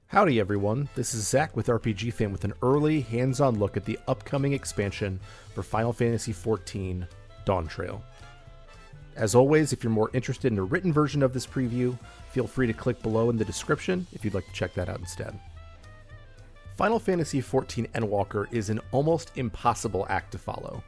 Howdy everyone, this is Zach with RPGFan with an early, hands-on look at the upcoming expansion for Final Fantasy XIV, Dawntrail. As always, if you're more interested in a written version of this preview, feel free to click below in the description if you'd like to check that out instead. Final Fantasy XIV Endwalker is an almost impossible act to follow,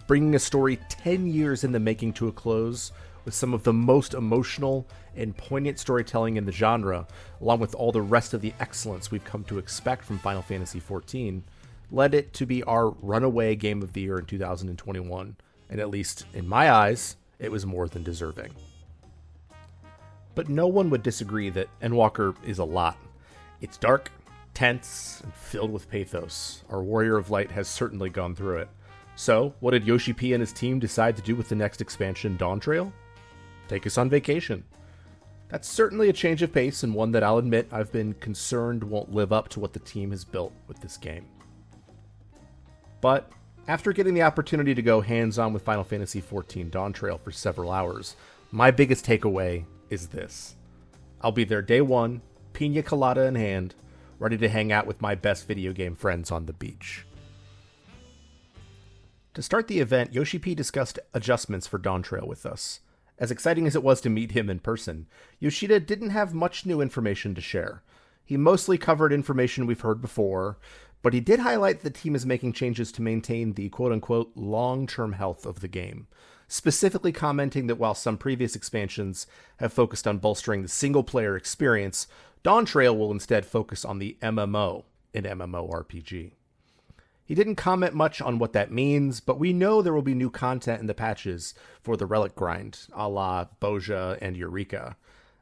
bringing a story 10 years in the making to a close with some of the most emotional and poignant storytelling in the genre, along with all the rest of the excellence we've come to expect from Final Fantasy XIV, led it to be our runaway game of the year in 2021, and at least in my eyes, it was more than deserving. But no one would disagree that Endwalker is a lot. It's dark, tense, and filled with pathos. Our Warrior of Light has certainly gone through it. So, what did Yoshi P and his team decide to do with the next expansion, Dawntrail? Take us on vacation. That's certainly a change of pace, and one that I'll admit I've been concerned won't live up to what the team has built with this game. But after getting the opportunity to go hands-on with Final Fantasy XIV Dawntrail for several hours, my biggest takeaway is this. I'll be there day one, pina colada in hand, ready to hang out with my best video game friends on the beach. To start the event, Yoshi P discussed adjustments for Dawntrail with us. As exciting as it was to meet him in person, Yoshida didn't have much new information to share. He mostly covered information we've heard before, but he did highlight that the team is making changes to maintain the quote-unquote long-term health of the game, specifically commenting that while some previous expansions have focused on bolstering the single-player experience, Dawntrail will instead focus on the MMO in MMORPG. He didn't comment much on what that means, but we know there will be new content in the patches for the Relic Grind, a la Boja and Eureka.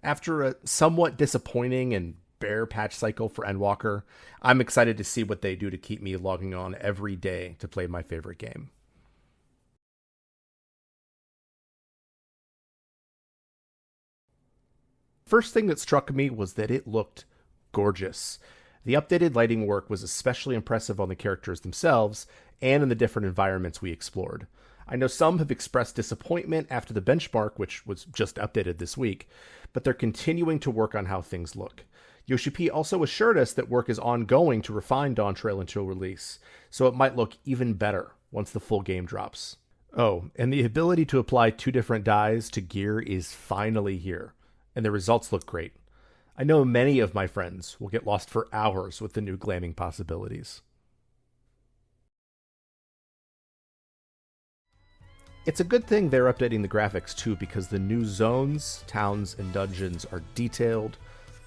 After a somewhat disappointing and bare patch cycle for Endwalker, I'm excited to see what they do to keep me logging on every day to play my favorite game. First thing that struck me was that it looked gorgeous. The updated lighting work was especially impressive on the characters themselves and in the different environments we explored. I know some have expressed disappointment after the benchmark, which was just updated this week, but they're continuing to work on how things look. Yoshi P also assured us that work is ongoing to refine Dawntrail until release, so it might look even better once the full game drops. Oh, and the ability to apply two different dyes to gear is finally here, and the results look great. I know many of my friends will get lost for hours with the new glamming possibilities. It's a good thing they're updating the graphics too, because the new zones, towns, and dungeons are detailed,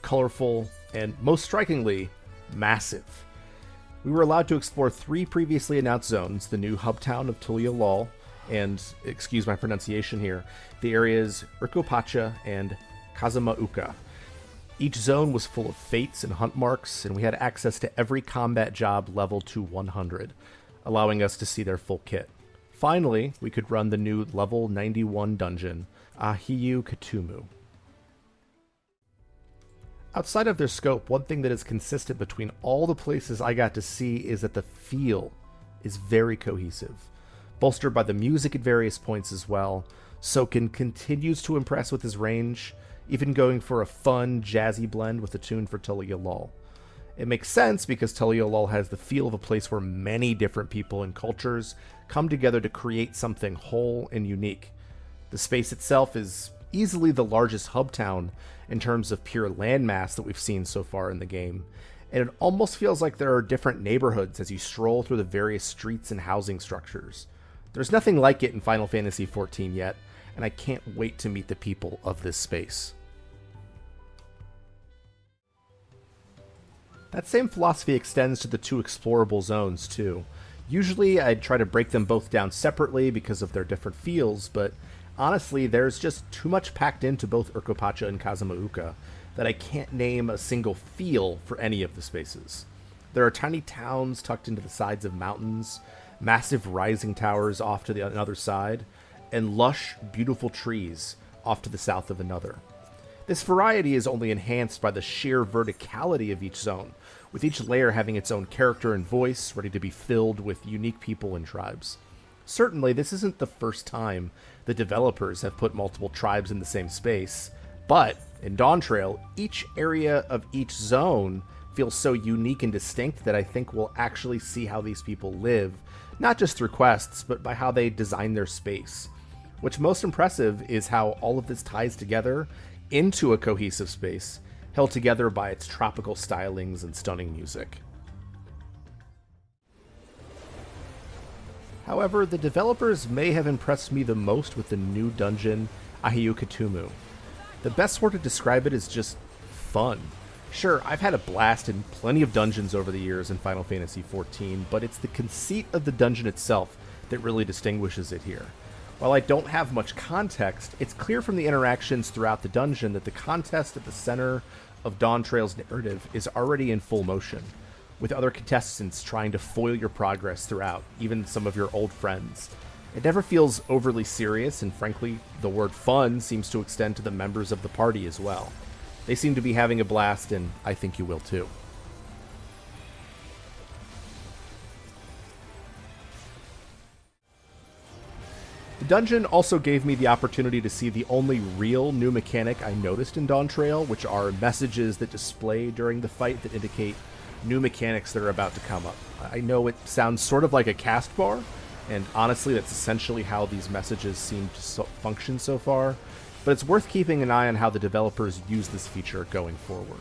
colorful, and most strikingly, massive. We were allowed to explore 3 previously announced zones, the new hub town of Tulia Lal, and, excuse my pronunciation here, the areas Urkopacha and Kazamauka. Each zone was full of fates and hunt marks, and we had access to every combat job level to 100, allowing us to see their full kit. Finally, we could run the new level 91 dungeon, Ahiyu Katumu. Outside of their scope, one thing that is consistent between all the places I got to see is that the feel is very cohesive, bolstered by the music at various points as well. Soken continues to impress with his range, even going for a fun, jazzy blend with a tune for Tulia Lal. It makes sense because Tulia Lal has the feel of a place where many different people and cultures come together to create something whole and unique. The space itself is easily the largest hub town in terms of pure landmass that we've seen so far in the game, and it almost feels like there are different neighborhoods as you stroll through the various streets and housing structures. There's nothing like it in Final Fantasy XIV yet, and I can't wait to meet the people of this space. That same philosophy extends to the 2 explorable zones, too. Usually, I'd try to break them both down separately because of their different feels, but honestly, there's just too much packed into both Urkopacha and Kazamauka that I can't name a single feel for any of the spaces. There are tiny towns tucked into the sides of mountains, massive rising towers off to the other side, and lush, beautiful trees off to the south of another. This variety is only enhanced by the sheer verticality of each zone, with each layer having its own character and voice, ready to be filled with unique people and tribes. Certainly, this isn't the first time the developers have put multiple tribes in the same space, but in Dawntrail, each area of each zone feels so unique and distinct that I think we'll actually see how these people live, not just through quests, but by how they design their space. What's most impressive is how all of this ties together into a cohesive space, held together by its tropical stylings and stunning music. However, the developers may have impressed me the most with the new dungeon, Ahiyu-Katumu. The best word to describe it is just fun. Sure, I've had a blast in plenty of dungeons over the years in Final Fantasy XIV, but it's the conceit of the dungeon itself that really distinguishes it here. While I don't have much context, it's clear from the interactions throughout the dungeon that the contest at the center of Dawntrail's narrative is already in full motion, with other contestants trying to foil your progress throughout, even some of your old friends. It never feels overly serious, and frankly, the word fun seems to extend to the members of the party as well. They seem to be having a blast, and I think you will too. The dungeon also gave me the opportunity to see the only real new mechanic I noticed in Dawntrail, which are messages that display during the fight that indicate new mechanics that are about to come up. I know it sounds sort of like a cast bar, and honestly that's essentially how these messages seem to function so far, but it's worth keeping an eye on how the developers use this feature going forward.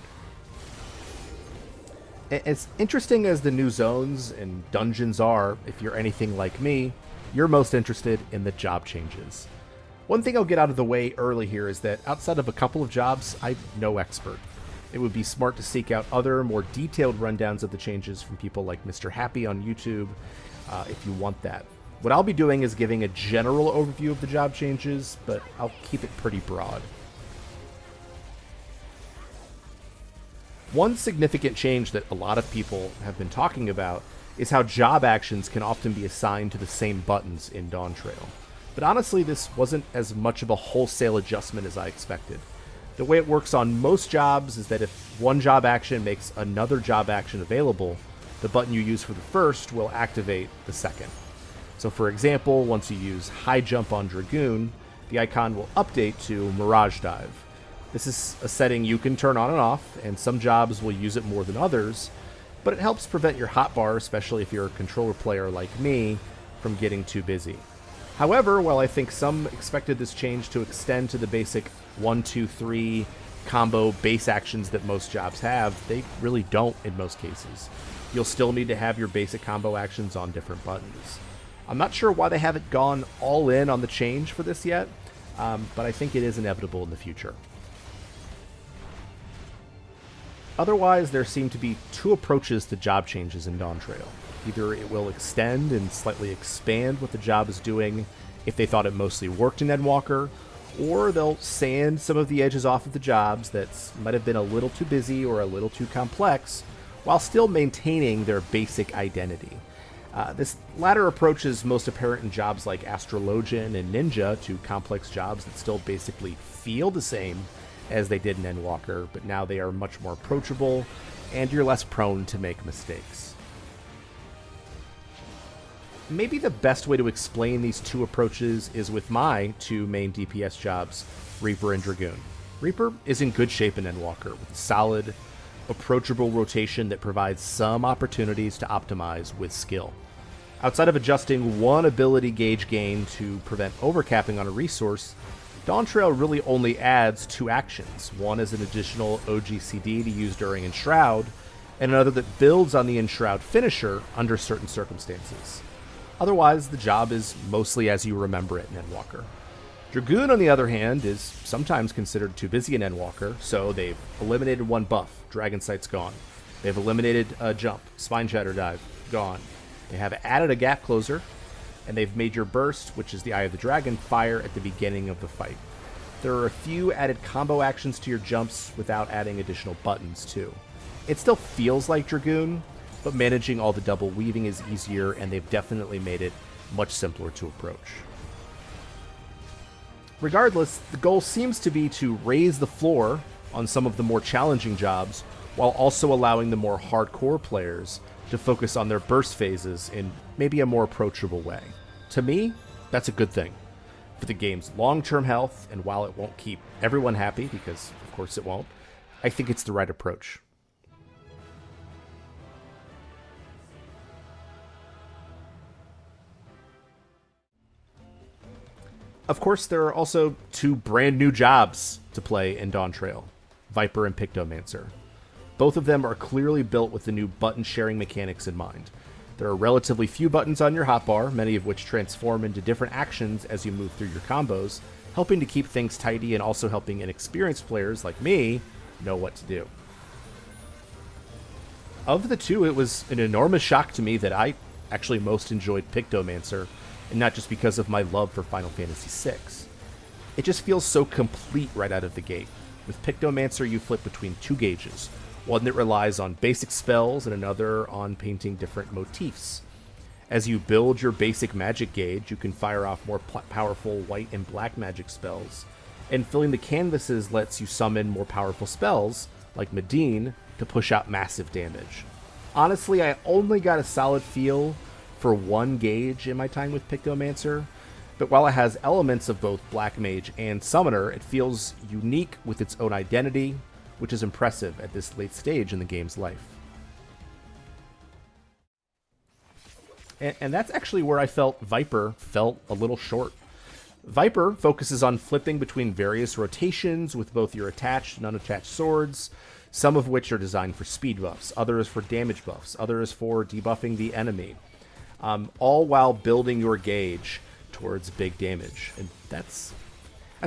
As interesting as the new zones and dungeons are, if you're anything like me, you're most interested in the job changes. One thing I'll get out of the way early here is that outside of a couple of jobs, I'm no expert. It would be smart to seek out other, more detailed rundowns of the changes from people like Mr. Happy on YouTube, if you want that. What I'll be doing is giving a general overview of the job changes, but I'll keep it pretty broad. One significant change that a lot of people have been talking about is how job actions can often be assigned to the same buttons in Dawntrail. But honestly, this wasn't as much of a wholesale adjustment as I expected. The way it works on most jobs is that if one job action makes another job action available, the button you use for the first will activate the second. So for example, once you use High Jump on Dragoon, the icon will update to Mirage Dive. This is a setting you can turn on and off, and some jobs will use it more than others, but it helps prevent your hotbar, especially if you're a controller player like me, from getting too busy. However, while I think some expected this change to extend to the basic 1, 2, 3 combo base actions that most jobs have, they really don't in most cases. You'll still need to have your basic combo actions on different buttons. I'm not sure why they haven't gone all in on the change for this yet, but I think it is inevitable in the future. Otherwise, there seem to be two approaches to job changes in Dawntrail. Either it will extend and slightly expand what the job is doing if they thought it mostly worked in Endwalker, or they'll sand some of the edges off of the jobs that might have been a little too busy or a little too complex, while still maintaining their basic identity. This latter approach is most apparent in jobs like Astrologian and Ninja, two complex jobs that still basically feel the same as they did in Endwalker, but now they are much more approachable, and you're less prone to make mistakes. Maybe the best way to explain these two approaches is with my two main DPS jobs, Reaper and Dragoon. Reaper is in good shape in Endwalker, with solid, approachable rotation that provides some opportunities to optimize with skill. Outside of adjusting one ability gauge gain to prevent overcapping on a resource, Dawntrail really only adds two actions. One is an additional OGCD to use during Enshroud, and another that builds on the Enshroud finisher under certain circumstances. Otherwise, the job is mostly as you remember it in Endwalker. Dragoon, on the other hand, is sometimes considered too busy in Endwalker, so they've eliminated one buff, Dragon Sight's gone. They've eliminated a jump, Spine Shatter Dive, gone. They have added a gap closer, and they've made your burst, which is the Eye of the Dragon, fire at the beginning of the fight. There are a few added combo actions to your jumps without adding additional buttons too. It still feels like Dragoon, but managing all the double weaving is easier, and they've definitely made it much simpler to approach. Regardless, the goal seems to be to raise the floor on some of the more challenging jobs, while also allowing the more hardcore players to focus on their burst phases in maybe a more approachable way. To me, that's a good thing for the game's long-term health, and while it won't keep everyone happy, because of course it won't, I think it's the right approach. Of course, there are also 2 brand new jobs to play in Dawntrail, Viper and Pictomancer. Both of them are clearly built with the new button sharing mechanics in mind. There are relatively few buttons on your hotbar, many of which transform into different actions as you move through your combos, helping to keep things tidy and also helping inexperienced players like me know what to do. Of the 2, it was an enormous shock to me that I actually most enjoyed Pictomancer, and not just because of my love for Final Fantasy VI. It just feels so complete right out of the gate. With Pictomancer, you flip between 2 gauges, one that relies on basic spells and another on painting different motifs. As you build your basic magic gauge, you can fire off more powerful white and black magic spells, and filling the canvases lets you summon more powerful spells, like Medine, to push out massive damage. Honestly, I only got a solid feel for 1 gauge in my time with Pictomancer, but while it has elements of both Black Mage and Summoner, it feels unique with its own identity, which is impressive at this late stage in the game's life. And that's actually where I felt Viper felt a little short. Viper focuses on flipping between various rotations with both your attached and unattached swords, some of which are designed for speed buffs, others for damage buffs, others for debuffing the enemy, all while building your gauge towards big damage. And that's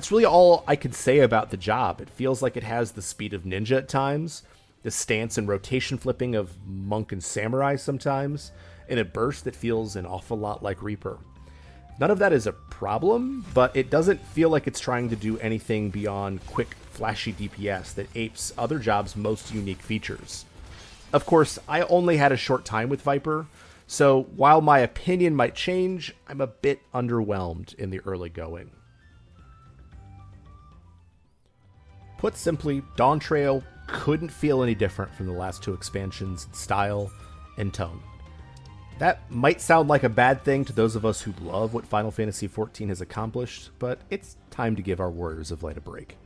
really all I could say about the job. It feels like it has the speed of ninja at times, the stance and rotation flipping of monk and samurai sometimes, in a burst that feels an awful lot like Reaper. None of that is a problem, but it doesn't feel like it's trying to do anything beyond quick, flashy DPS that apes other jobs' most unique features. Of course, I only had a short time with Viper, so while my opinion might change, I'm a bit underwhelmed in the early going. Put simply, Dawntrail couldn't feel any different from the last 2 expansions in style and tone. That might sound like a bad thing to those of us who love what Final Fantasy XIV has accomplished, but it's time to give our Warriors of Light a break.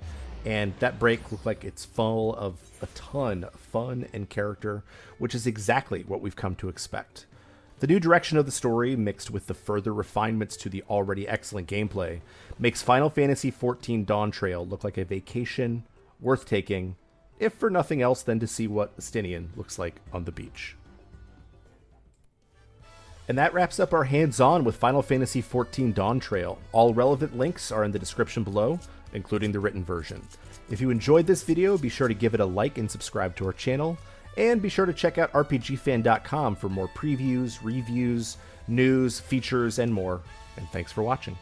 And that break looked like it's full of a ton of fun and character, which is exactly what we've come to expect. The new direction of the story, mixed with the further refinements to the already excellent gameplay, makes Final Fantasy XIV Dawntrail look like a vacation worth taking, if for nothing else than to see what Estinian looks like on the beach. And that wraps up our hands-on with Final Fantasy XIV Dawntrail. All relevant links are in the description below, including the written version. If you enjoyed this video, be sure to give it a like and subscribe to our channel, and be sure to check out RPGFan.com for more previews, reviews, news, features, and more. And thanks for watching.